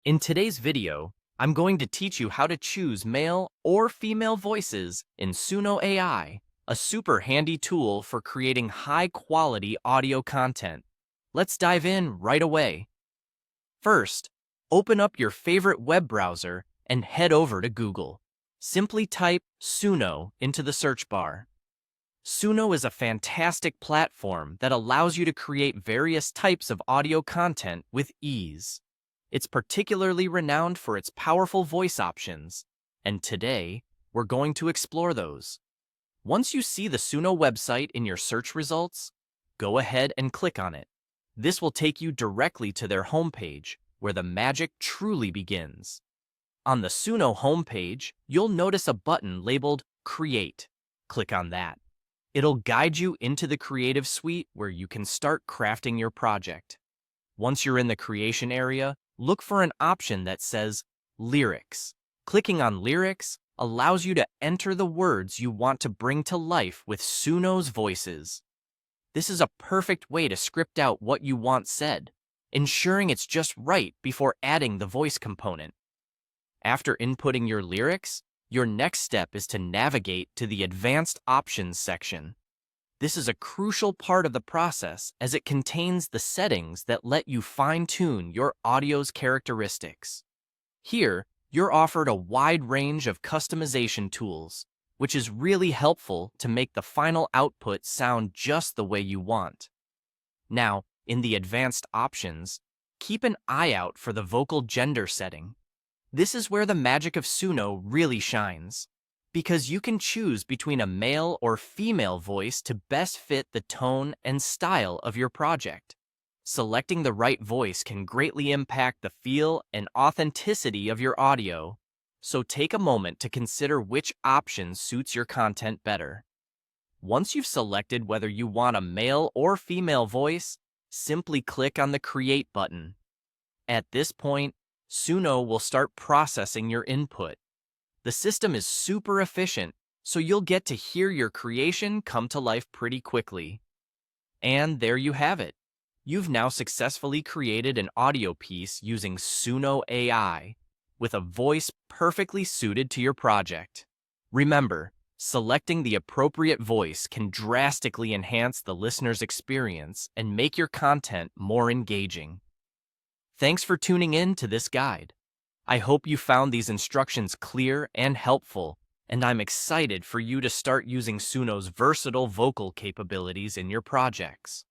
In today's video, I'm going to teach you how to choose male or female voices in Suno AI, a super handy tool for creating high-quality audio content. Let's dive in right away. First, open up your favorite web browser and head over to Google. Simply type Suno into the search bar. Suno is a fantastic platform that allows you to create various types of audio content with ease. It's particularly renowned for its powerful voice options, and today, we're going to explore those. Once you see the Suno website in your search results, go ahead and click on it. This will take you directly to their homepage, where the magic truly begins. On the Suno homepage, you'll notice a button labeled Create. Click on that. It'll guide you into the Creative Suite where you can start crafting your project. Once you're in the creation area, look for an option that says Lyrics. Clicking on Lyrics allows you to enter the words you want to bring to life with Suno's voices. This is a perfect way to script out what you want said, ensuring it's just right before adding the voice component. After inputting your lyrics, your next step is to navigate to the Advanced Options section. This is a crucial part of the process as it contains the settings that let you fine-tune your audio's characteristics. Here, you're offered a wide range of customization tools, which is really helpful to make the final output sound just the way you want. Now, in the Advanced Options, keep an eye out for the vocal gender setting. This is where the magic of Suno really shines, because you can choose between a male or female voice to best fit the tone and style of your project. Selecting the right voice can greatly impact the feel and authenticity of your audio, so take a moment to consider which option suits your content better. Once you've selected whether you want a male or female voice, simply click on the Create button. At this point, Suno will start processing your input. The system is super efficient, so you'll get to hear your creation come to life pretty quickly. And there you have it. You've now successfully created an audio piece using Suno AI, with a voice perfectly suited to your project. Remember, selecting the appropriate voice can drastically enhance the listener's experience and make your content more engaging. Thanks for tuning in to this guide. I hope you found these instructions clear and helpful, and I'm excited for you to start using Suno's versatile vocal capabilities in your projects.